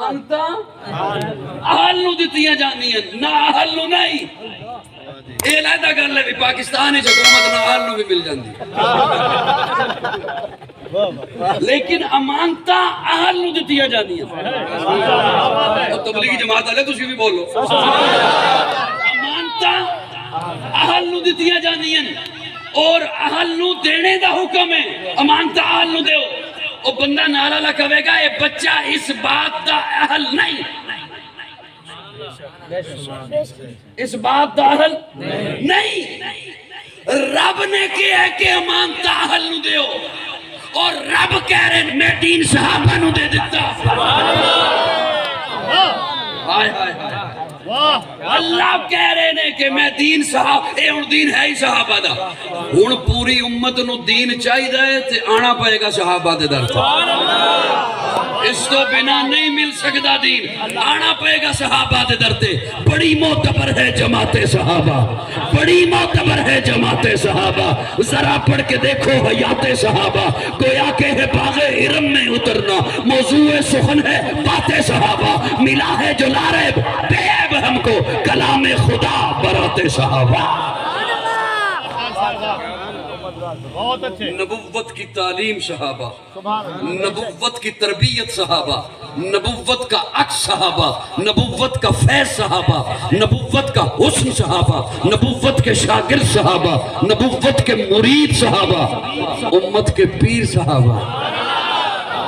امانتا اہل نو دتیاں جانیاں نہ اہل نو نہیں. یہ علیحدہ گل ہے بھی پاکستان وچ حکومت نہ اہل نو بھی مل جاندی لیکن امانتا اہل نو دتیاں جانیاں. تبلیغی جماعت والے تسی بھی بولو. امانتا اہل نو دتیاں جانیاں اور اہل نو دینے دا حکم ہے. امانتا اہل نو دیو. وہ بندہ نعرہ لگاوے گا یہ بچہ اس بات دا اہل نہیں, اس بات دا اہل نہیں. رب نے کیا ہے کہ امانتا اہل نو دیو اور رب کہہ رہے میں دین صحابہ نو دے دیتا. ہائے ہائے ہائے. اللہ کہہ رہے نے کہ میں دین صحابہ, اے ہن دین ہے ہی صحابہ دا. ہن پوری امت نو دین چاہیے تے آنا پائے گا صحابہ دے در تے. اس تو بنا نہیں مل سکتا دین, آنا پائے گا صحابہ دے در تے. بڑی معتبر ہے جماعت صحابہ, بڑی معتبر ہے جماعت صحابہ. ذرا پڑھ کے دیکھو حیات صحابہ. گویا کہ ہے باغ ارم میں اترنا, موضوع سخن ہے بات صحابہ. ملا ہے جو لارب بے عیب ہم کو کلام خدا برات صحابہ. نبوت کی تعلیم صحابہ, نبوت کی تربیت صحابہ, نبوت کا عکس صحابہ, نبوت کا فیض صحابہ, نبوت کا حسن صحابہ, نبوت کے شاگرد صحابہ, نبوت کے مرید صحابہ, امت کے پیر صحابہ,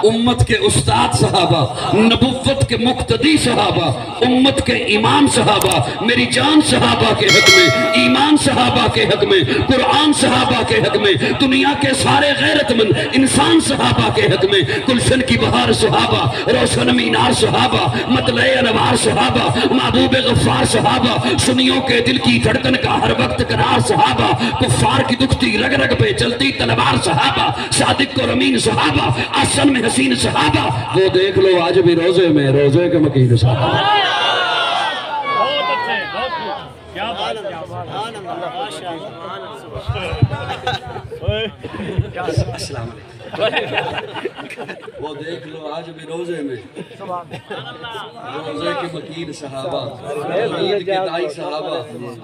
امت کے استاد صحابہ, نبوت کے مقتدی صحابہ, امت کے امام صحابہ, میری جان صحابہ کے حق میں, ایمان صحابہ کے حق میں, قرآن صحابہ کے حق میں, دنیا کے سارے غیرت مند انسان صحابہ کے حق میں, گلشن کی بہار صحابہ, روشن مینار صحابہ, مطلع انوار صحابہ, محبوب غفار صحابہ, سنیوں کے دل کی دھڑکن کا ہر وقت قرار صحابہ, کفار کی دکھتی رگ رگ پہ چلتی تلوار صحابہ, صادق اور امین صحابہ, آسن میں حسین صحابہ. وہ دیکھ لو آج بھی روزے میں روزے کے مکین صحابہ. بہت اچھے, بہت کیا بات ہے. السلام علیکم. وہ دیکھ لو آج بھی روزے میں روزے کے مکین صحابہ, عید کے دائی صحابہ,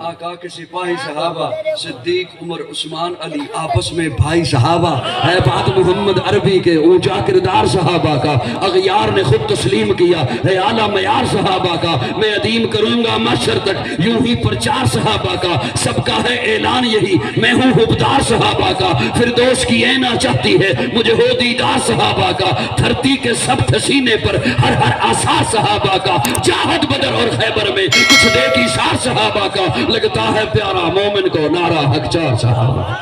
آقا کے سپاہی صحابہ, صدیق عمر عثمان علی آپس میں بھائی صحابہ, ہے بات محمد عربی کے اونچا کردار صحابہ کا, اغیار نے خود تسلیم کیا ہے اعلیٰ معیار صحابہ کا. میں عدیم کروں گا محشر تک یوں ہی پرچار صحابہ کا, سب کا ہے اعلان یہی میں ہوں حبدار صحابہ کا. فردوس کی اینا چاہتی ہے مجھے ہو دیدار صحابہ کا, دھرتی کے سب سینے پر ہر ہر آثار صحابہ کا, جاہد بدر اور خیبر میں کچھ دیکھ اشار صحابہ کا, لگتا ہے پیارا مومن کو نعرہ حق چار صحابہ.